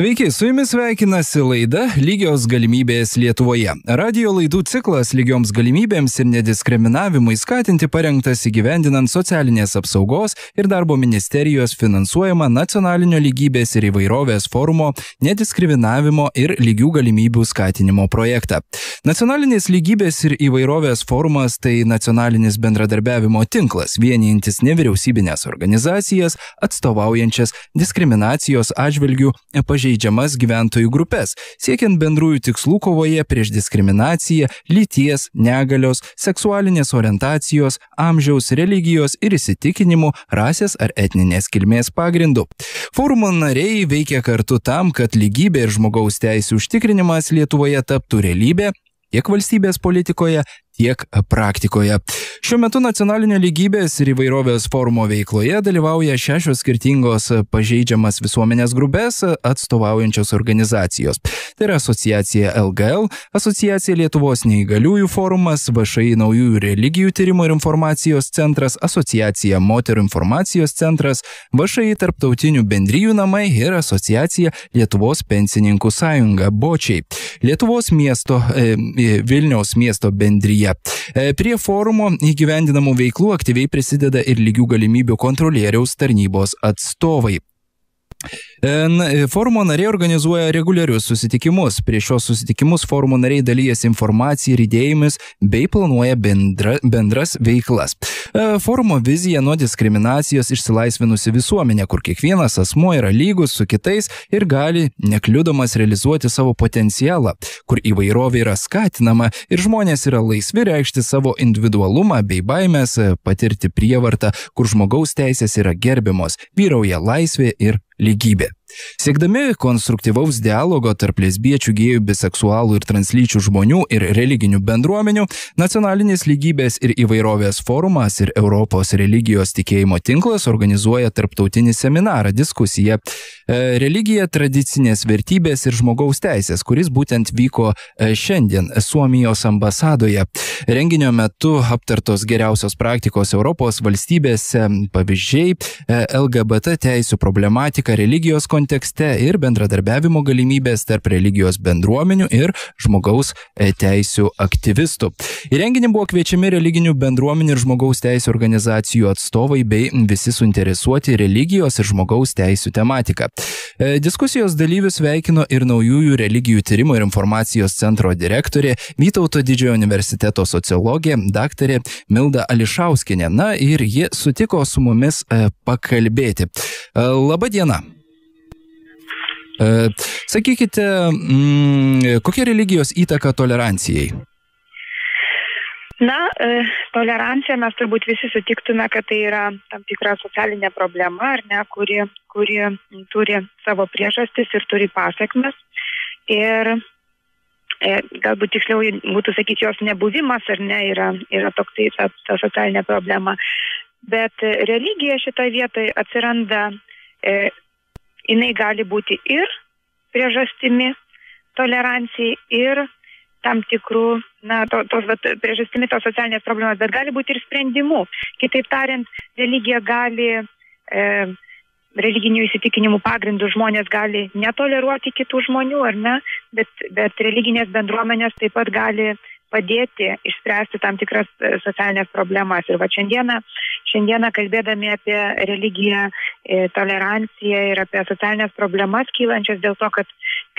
Sveiki, su jumis sveikinasi laida Lygios galimybės Lietuvoje. Radio laidų ciklas lygioms galimybėms ir nediskriminavimui skatinti parengtas įgyvendinant socialinės apsaugos ir darbo ministerijos finansuojama nacionalinio lygybės ir įvairovės forumo nediskriminavimo ir lygių galimybių skatinimo projektą. Nacionalinės lygybės ir įvairovės forumas tai nacionalinis bendradarbiavimo tinklas, vienijantis nevyriausybinės organizacijas, atstovaujančias diskriminacijos atžvilgių pažeidžiamas gyventojų grupės, siekiant bendrųjų tikslų kovoje prieš diskriminaciją, lyties, negalios, seksualinės orientacijos, amžiaus, religijos ir įsitikinimų, rasės ar etninės kilmės pagrindų. Forumo nariai veikia kartu tam, kad lygybė ir žmogaus teisių užtikrinimas Lietuvoje taptų realybė tiek valstybės politikoje, tiek praktikoje. Šiuo metu nacionalinio lygybės ir įvairovės forumo veikloje dalyvauja 6 skirtingos pažeidžiamas visuomenės grupės atstovaujančios organizacijos. Tai yra asociacija LGL, asociacija Lietuvos neįgaliųjų forumas, VŠI naujųjų religijų tyrimo ir informacijos centras, asociacija Moterų informacijos centras, VŠI tarptautinių bendrijų namai ir asociacija Lietuvos pensininkų sąjunga Bočiai. Lietuvos miesto, Vilniaus miesto bendryje. Prie forumo įgyvendinamų veiklų aktyviai prisideda ir lygių galimybių kontrolieriaus tarnybos atstovai. Forumo nariai organizuoja reguliarius susitikimus. Prieš šios susitikimus forumo nariai dalyjasi informaciją ir idėjomis bei planuoja bendras veiklas. Forumo vizija nuo diskriminacijos išsilaisvinusi visuomenė, kur kiekvienas asmuo yra lygus su kitais ir gali nekliudomas realizuoti savo potencialą, kur įvairovė yra skatinama ir žmonės yra laisvi reikšti savo individualumą bei baimės patirti prievartą, kur žmogaus teisės yra gerbiamos, vyrauja laisvė ir lygybė. Siekdami konstruktyvaus dialogo tarp lesbiečių, gėjų, biseksualų ir translyčių žmonių ir religinių bendruomenių, Nacionalinės lygybės ir įvairovės forumas ir Europos religijos tikėjimo tinklas organizuoja tarptautinį seminarą diskusiją Religija, tradicinės vertybės ir žmogaus teisės, kuris būtent vyko šiandien Suomijos ambasadoje. Renginio metu aptartos geriausios praktikos Europos valstybėse pavyzdžiai, LGBT teisių problematika religijos kontekste ir bendradarbiavimo galimybės tarp religijos bendruomenių ir žmogaus teisių aktyvistų. Į renginį buvo kviečiami religinių bendruomenių ir žmogaus teisių organizacijų atstovai bei visi suinteresuoti religijos ir žmogaus teisių tematika. Diskusijos dalyvius sveikino ir naujųjų religijų tyrimo ir informacijos centro direktorė Vytauto Didžiojo universiteto sociologė daktarė Milda Ališauskienė. Na ir ji sutiko su mumis pakalbėti. Labą dieną. Sakykite, kokia religijos įtaka tolerancijai? Tolerancija, mes turbūt visi sutiktume, kad tai yra tam tikra socialinė problema, ar ne, kuri turi savo priežastis ir turi pasekmes. Ir galbūt tiksliau būtų sakyti, jos nebuvimas, ar ne, yra toksai ta socialinė problema. Bet religija šitoje vietoje atsiranda, jinai gali būti ir priežastimi tolerancijai, ir tam tikrų, priežastimi tos socialinės problemas, bet gali būti ir sprendimu. Kitaip tariant, religija gali, religinių įsitikinimų pagrindų žmonės gali netoleruoti kitų žmonių, ar ne, bet religinės bendruomenės taip pat gali padėti išspręsti tam tikras socialinės problemas. Ir va šiandieną kalbėdami apie religiją, toleranciją ir apie socialinės problemas kylančias dėl to, kad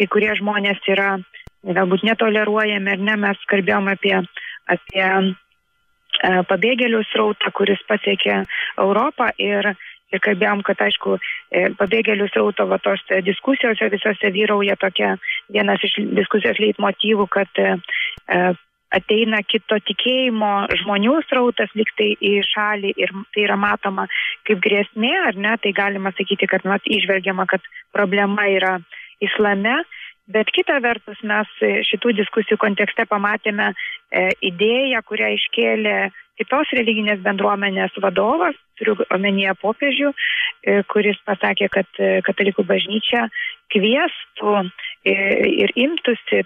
kai kurie žmonės yra galbūt netoleruojami, ar ne, mes kalbėjom apie pabėgėlių srautą, kuris pasiekė Europą ir kalbėjom, kad aišku, pabėgėlių srauto tos diskusijose visose vyrauja tokia vienas iš diskusijos leitmotyvų, kad ateina kito tikėjimo žmonių srautas liktai į šalį ir tai yra matoma kaip grėsmė, ar ne, tai galima sakyti, kad įžvelgiama, kad problema yra islame. Bet kita vertus mes šitų diskusijų kontekste pamatėme idėją, kurią iškėlė kitos religinės bendruomenės vadovas, turiu omenyje popiežių, kuris pasakė, kad katalikų bažnyčia kviestų ir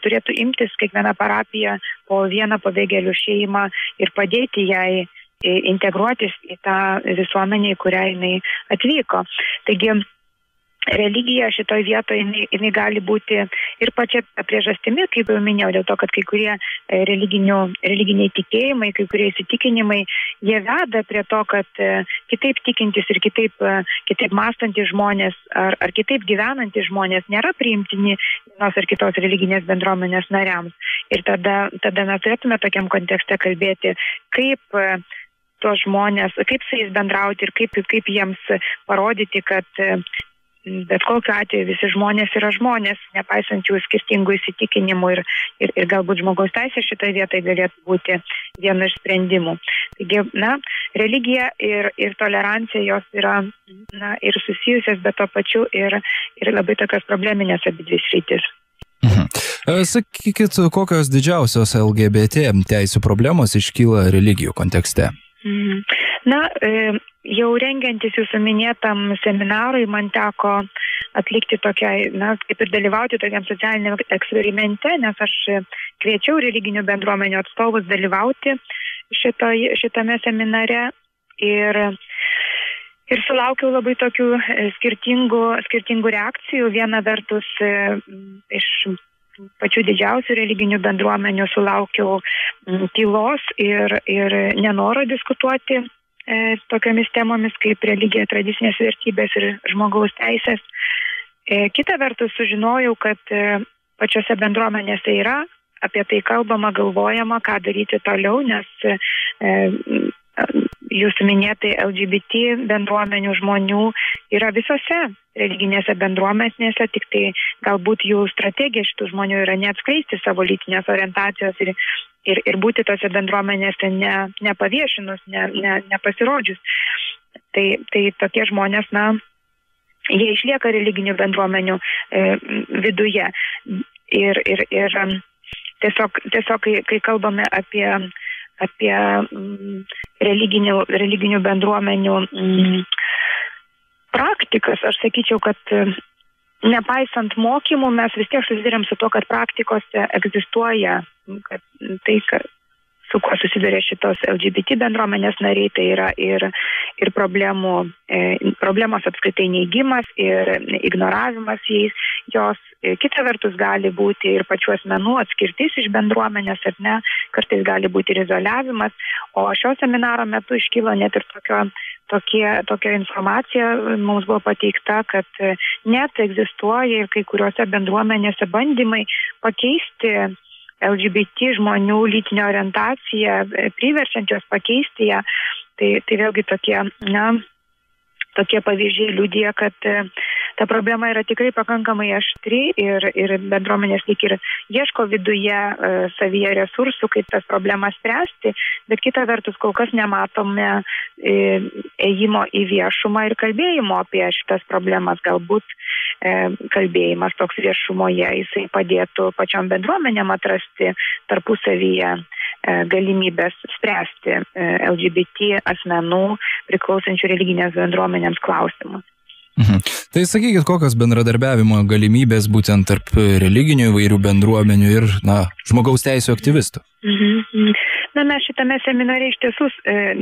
turėtų imtis kiekviena parapija po vieną pabėgėlių šeimą ir padėti jai integruotis į tą visuomenę, į kurią jinai atvyko. Taigi religija šitoje vietoje jinai gali būti ir pačia priežastimi, kaip jau minėjau, dėl to, kad kai kurie religiniai tikėjimai, kai kurie įsitikinimai, jie veda prie to, kad kitaip tikintis ir kitaip mąstantys žmonės ar kitaip gyvenantys žmonės nėra priimtini vienos ar kitos religinės bendruomenės nariams. Ir tada mes turėtume tokiam kontekste kalbėti, kaip tos žmonės, kaip su jais bendrauti ir kaip jiems parodyti, kad bet kokiu atveju visi žmonės yra žmonės, nepaisant jų skirtingų įsitikinimų ir galbūt žmogaus teisė šitoje vietoje galėtų būti vienu iš sprendimų. Taigi, religija ir tolerancija jos yra ir susijusios, bet to pačiu ir labai tokios probleminės abidvi sritys. Sakykit, kokios didžiausios LGBT teisių problemos iškyla religijų kontekste? Jau rengiantis jūsų minėtam seminarui, man teko atlikti tokiai, kaip ir dalyvauti tokiam socialiniam eksperimente, nes aš kviečiau religinių bendruomenių atstovus dalyvauti šitame seminare ir sulaukiau labai tokių skirtingų reakcijų. Viena vertus iš pačių didžiausių religinių bendruomenių sulaukiau tylos ir nenoro diskutuoti tokiamis temomis kaip religija, tradicinės vertybės ir žmogaus teisės. Kita vertus sužinojau, kad pačiose bendruomenėse yra apie tai kalbama, galvojama, ką daryti toliau, nes jūsų minėtai LGBT bendruomenių žmonių yra visose religinėse bendruomenėse, tik tai galbūt jų strategija šitų žmonių yra neatskleisti savo lytinės orientacijos ir būti tose bendruomenėse nepaviešinus, nepasirodžius. Tai tokie žmonės, jie išlieka religinių bendruomenių viduje. Ir tiesiog kai kalbame apie religinių bendruomenių praktikas, aš sakyčiau, kad nepaisant mokymų, mes vis tiek susidurėm su to, kad praktikose egzistuoja, kad tai, su kuo susiduria šitos LGBT bendruomenės nariai, tai yra ir problemos apskritai neigimas ir ignoravimas jos. Kita vertus gali būti ir pačių asmenų atskirtis iš bendruomenės, ar ne, kartais gali būti ir izoliavimas. O šio seminaro metu iškilo net ir tokia informacija mums buvo pateikta, kad net egzistuoja ir kai kuriuose bendruomenėse bandymai pakeisti LGBT žmonių lytinę orientaciją, priverčiančios pakeisti ją. Tai vėlgi tokie pavyzdžiai liudija, kad ta problema yra tikrai pakankamai aštri ir bendruomenės lyg ir ieško viduje savyje resursų, kaip tas problemas spręsti, bet kita vertus kol kas nematome ėjimo į viešumą ir kalbėjimo apie šitas problemas. Galbūt kalbėjimas toks viešumoje, jisai padėtų pačiom bendruomenėm atrasti tarpusavyje galimybės spręsti LGBT asmenų priklausančių religinės bendruomenėms klausimus. Tai sakykit, kokios bendradarbiavimo galimybės būtent tarp religinių įvairių bendruomenių ir žmogaus teisų aktyvistų? Mes šitame seminare iš tiesų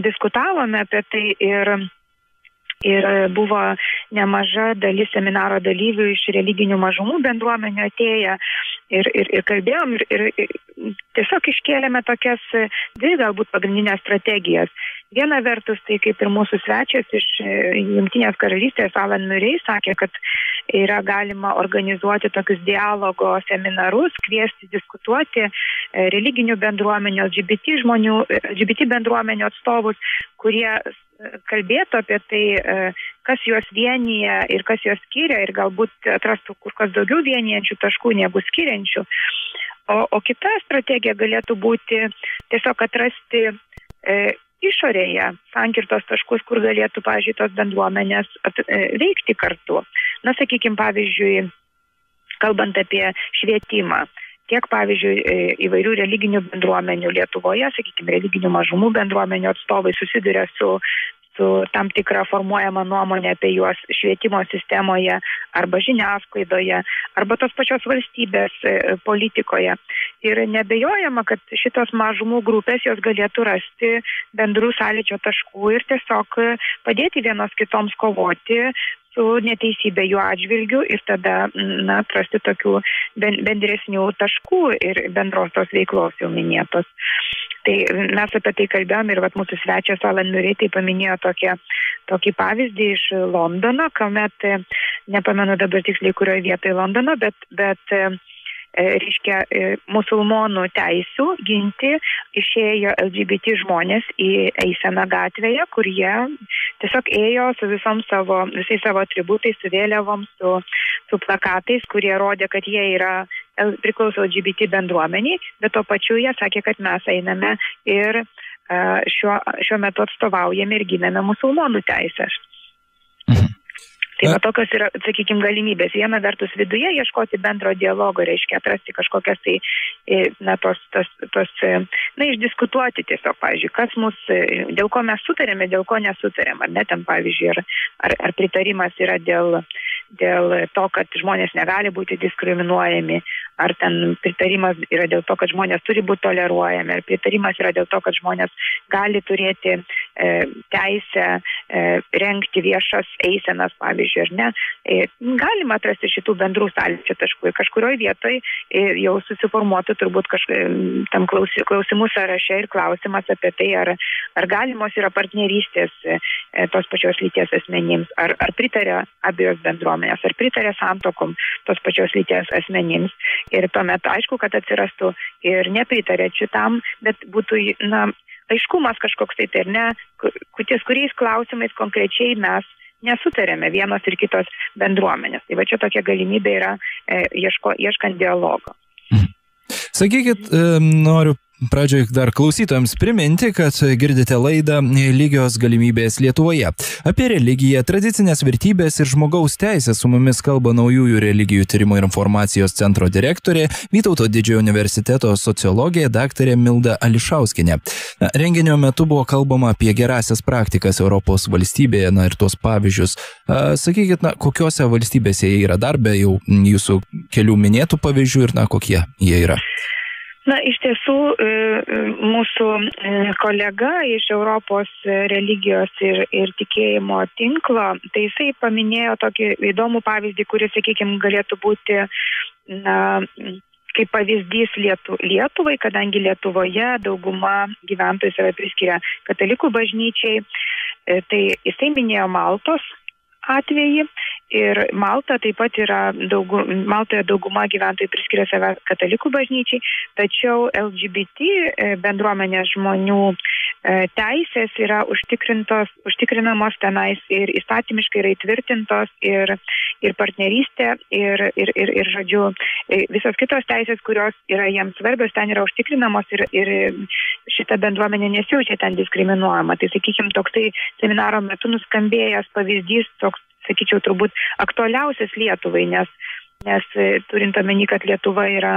diskutavome apie tai ir buvo nemaža dalis seminaro dalyvių iš religinių mažumų bendruomenių atėję ir kalbėjom ir tiesiog iškėlėme tokias dvi galbūt pagrindinės strategijas. Viena vertus, tai kaip ir mūsų svečias iš Jungtinės karalystės Alan Murray sakė, kad yra galima organizuoti tokius dialogo seminarus, kviesti diskutuoti religinių bendruomenių, LGBT bendruomenių atstovus, kurie kalbėtų apie tai, kas juos vienyje ir kas juos skiria ir galbūt atrastų kur kas daugiau vienijančių taškų negu skiriančių. O kita strategija galėtų būti tiesiog atrasti išorėje sankirtos taškus, kur galėtų, pavyzdžiui, tos bendruomenės veikti kartu. Sakykime, pavyzdžiui, kalbant apie švietimą, tiek, pavyzdžiui, įvairių religinių bendruomenių Lietuvoje, sakykime, religinių mažumų bendruomenių atstovai susiduria su su tam tikra formuojama nuomonė apie juos švietimo sistemoje arba žiniasklaidoje, arba tos pačios valstybės politikoje. Ir nebejojama, kad šitos mažumų grupės jos galėtų rasti bendrų sąlyčio taškų ir tiesiog padėti vienos kitoms kovoti su neteisybė jų atžvilgių ir tada atrasti tokių bendresnių taškų ir bendros tos veiklos jau minėtos. Tai mes apie tai kalbėjom ir mūsų svečias Alan Murray tai paminėjo tokį pavyzdį iš Londono, kuomet, nepamenu dabar tiksliai kurioje vietoje Londono, bet reiškia musulmonų teisių ginti išėjo LGBT žmonės į eiseną gatvėje, kur jie tiesiog ėjo su visais savo atributais, su vėliavom, su plakatais, kurie rodė, kad jie priklauso LGBT bendruomeniai, bet to pačiu jie sakė, kad mes einame ir šiuo metu atstovaujame ir giname musulmonų teisės. Tai tokios yra, sakykime, galimybės. Viena vertus viduje ieškoti bendro dialogo, reiškia atrasti kažkokias išdiskutuoti tiesiog, pavyzdžiui, kas dėl ko mes sutarėme, dėl ko nesutarėm, ar ne, ten, pavyzdžiui, ar pritarimas yra dėl to, kad žmonės negali būti diskriminuojami, ar ten pritarimas yra dėl to, kad žmonės turi būti toleruojami, ar pritarimas yra dėl to, kad žmonės gali turėti teisę rengti viešas eisenas, pavyzdžiui, ar ne. Galima atrasti šitų bendrų sąlyčio taškų ir kažkurioje vietoje jau susiformuotų turbūt tam klausimų sąraše ir klausimas apie tai, ar galimos yra partnerystės tos pačios lyties asmenims, ar pritarė abiejos bendruomenės, ar pritarė santuokom tos pačios lyties asmenims. Ir tuomet aišku, kad atsirastų ir nepritarė šitam, bet būtų aiškumas kažkoks tai ir ne, ties kuriais klausimais konkrečiai mes nesutarėme vienos ir kitos bendruomenės. Tai čia tokia galimybė yra ieškant dialogo. Sakykit, noriu pradžioj dar klausytojams priminti, kad girdite laidą Lygios galimybės Lietuvoje. Apie religiją, tradicinės vertybės ir žmogaus teisės su mumis kalba Naujųjų religijų tyrimo ir informacijos centro direktorė, Vytauto Didžiojo universiteto sociologė daktarė Milda Ališauskienė. Renginio metu buvo kalbama apie gerasias praktikas Europos valstybėje, ir tuos pavyzdžius. Sakykit, kokiose valstybėse jie yra dar be jau jūsų kelių minėtų pavyzdžių ir kokie jie yra? Iš tiesų, mūsų kolega iš Europos religijos ir tikėjimo tinklo, tai jisai paminėjo tokį įdomų pavyzdį, kuris, sakykime, galėtų būti kaip pavyzdys Lietuvai, kadangi Lietuvoje dauguma gyventojų save priskiria katalikų bažnyčiai, tai jisai minėjo Maltos atvejį. Ir Malta taip pat Maltoje dauguma gyventojų priskiria save katalikų bažnyčiai, tačiau LGBT bendruomenės žmonių teisės yra užtikrinamos tenais ir įstatymiškai yra įtvirtintos ir partnerystė ir žodžiu, visos kitos teisės, kurios yra jiems svarbios, ten yra užtikrinamos ir šita bendruomenė nesijaučia ten diskriminuojama. Tai, sakykime, toksai seminaro metu nuskambėjęs pavyzdys, toks, sakyčiau, turbūt aktualiausias Lietuvai, nes turint omeny, kad Lietuva yra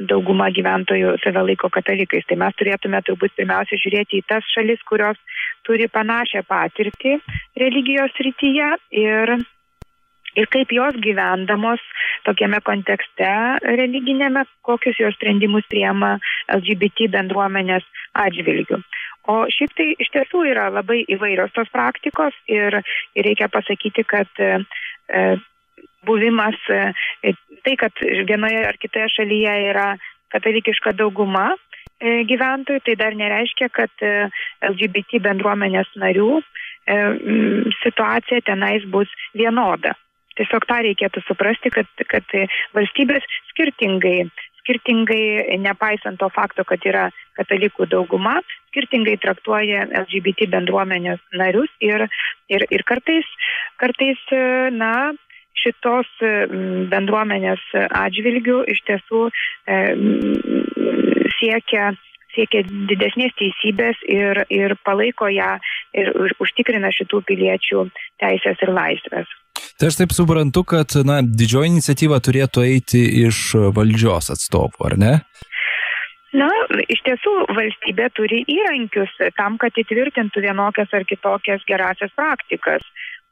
dauguma gyventojų save laiko katalikais, tai mes turėtume turbūt pirmiausia žiūrėti į tas šalis, kurios turi panašią patirtį religijos srityje ir kaip jos gyvendamos tokiame kontekste religinėme, kokius jos sprendimus priema LGBT bendruomenės atžvilgių. O šiaip tai iš tiesų yra labai įvairios tos praktikos ir reikia pasakyti, kad buvimas, tai, kad vienoje ar kitoje šalyje yra katalikiška dauguma gyventojų, tai dar nereiškia, kad LGBT bendruomenės narių situacija tenais bus vienoda. Tiesiog tą reikėtų suprasti, kad valstybės skirtingai, nepaisant to fakto, kad yra katalikų dauguma, skirtingai traktuoja LGBT bendruomenės narius ir kartais šitos bendruomenės atžvilgių iš tiesų siekia didesnės teisybės ir palaiko ją ir užtikrina šitų piliečių teisės ir laisvės. Tai aš taip suprantu, kad didžioji iniciatyva turėtų eiti iš valdžios atstovų, ar ne? Na, iš tiesų valstybė turi įrankius tam, kad įtvirtintų vienokias ar kitokias gerasias praktikas.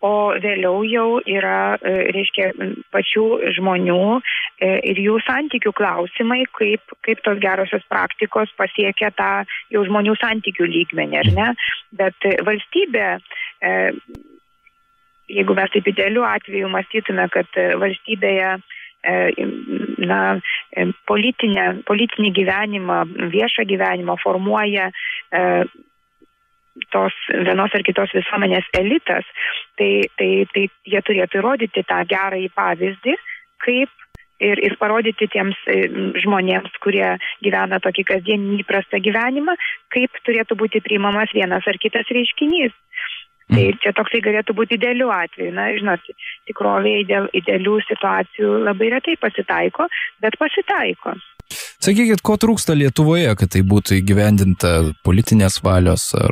O vėliau jau yra, reiškia, pačių žmonių ir jų santykių klausimai, kaip tos gerosios praktikos pasiekia tą jau žmonių santykių lygmenį, ar ne? Bet valstybė, jeigu mes taip idealiu atveju mąstytume, kad valstybėje politinį gyvenimą, viešą gyvenimą formuoja tos vienos ar kitos visuomenės elitas, tai jie turėtų įrodyti tą gerąjį pavyzdį, kaip ir parodyti tiems žmonėms, kurie gyvena tokį kasdienį įprastą gyvenimą, kaip turėtų būti priimamas vienas ar kitas reiškinys. Tai čia toksai galėtų būti idealių atveju. Na, žinot, tikrovėje idealių situacijų labai retai pasitaiko, bet pasitaiko. Sakykit, ko trūksta Lietuvoje, kad tai būtų įgyvendinta politinės valios ar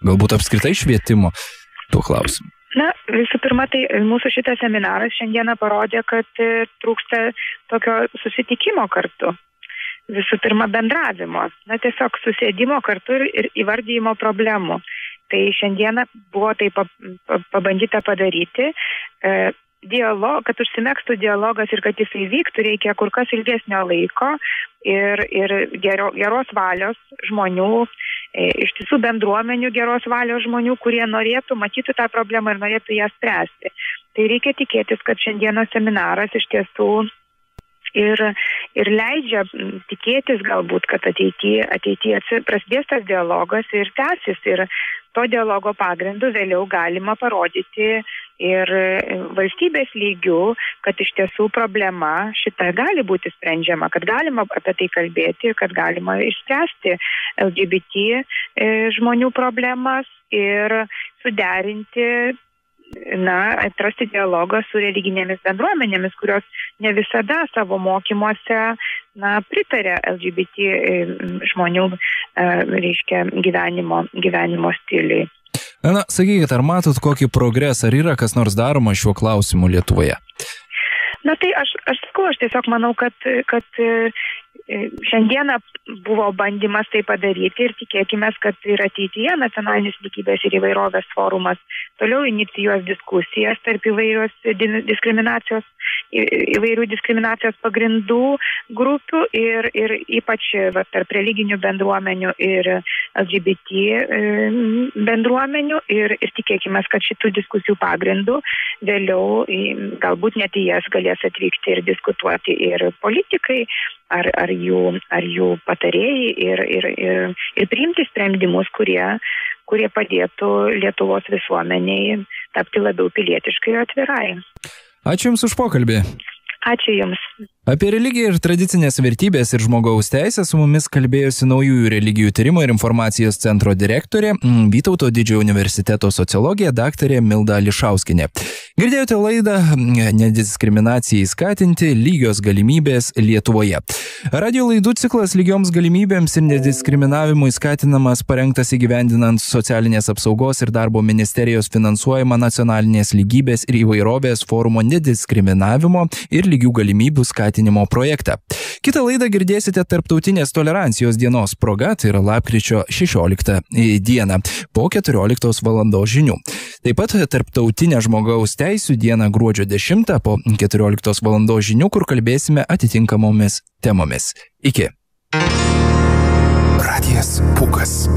galbūt apskritai švietimo tuo klausimu? Na, visų pirma, tai mūsų šitas seminaras šiandieną parodė, kad trūksta tokio susitikimo kartu. Visų pirma, bendravimo. Na, tiesiog susėdimo kartu ir įvardyjimo problemų. Tai šiandieną buvo tai pabandyta padaryti. Kad užsimegstų dialogas ir kad jisai vyktų, reikia kur kas ilgesnio laiko ir geros valios žmonių, iš tiesų bendruomenių geros valios žmonių, kurie norėtų matyti tą problemą ir norėtų ją spręsti. Tai reikia tikėtis, kad šiandienos seminaras iš tiesų ir leidžia tikėtis galbūt, kad ateityje prasidės tas dialogas ir tęsis. Ir to dialogo pagrindu vėliau galima parodyti ir valstybės lygių, kad iš tiesų problema šita gali būti sprendžiama, kad galima apie tai kalbėti, kad galima išspręsti LGBT žmonių problemas ir suderinti, atrasti dialogą su religinėmis bendruomenėmis, kurios ne visada savo mokymuose pritarė LGBT žmonių, reiškia, gyvenimo stiliui. Na, sakykit, ar matot kokį progresą, ar yra kas nors daroma šiuo klausimu Lietuvoje? Na tai aš tiesiog manau, kad šiandieną buvo bandymas tai padaryti ir tikėkime, kad ir ateityje Nacionalinis lygybės ir įvairovės forumas toliau inicijuos diskusijas tarp įvairių diskriminacijos pagrindų grupių ir ypač tarp religinių bendruomenių ir LGBT bendruomenių ir tikėkime, kad šitų diskusijų pagrindų vėliau galbūt net į jas galės atvykti ir diskutuoti ir politikai, ar jų patarėjai ir priimti sprendimus, kurie padėtų Lietuvos visuomeniai tapti labiau pilietiškai ir atvirai. Ačiū Jums už pokalbį. Ačiū Jums. Apie religiją ir tradicinės vertybės ir žmogaus teisės su mumis kalbėjosi Naujųjų religijų tyrimo ir informacijos centro direktorė Vytauto Didžiojo universiteto sociologė daktarė Milda Ališauskienė. Girdėjote laidą Nediskriminacijai skatinti lygios galimybės Lietuvoje. Radio laidų ciklas lygioms galimybėms ir nediskriminavimui skatinamas parengtas įgyvendinant Socialinės apsaugos ir darbo ministerijos finansuojamą Nacionalinės lygybės ir įvairovės forumo nediskriminavimo ir lygių galimybių skatinimo projektą. Kitą laidą girdėsite Tarptautinės tolerancijos dienos proga, tai yra lapkričio 16 dieną po 14 valandos žinių. Taip pat Tarptautinė žmogaus teisių diena gruodžio 10 po 14 valandos žinių, kur kalbėsime atitinkamomis temomis. Iki. Radijas Pūkas.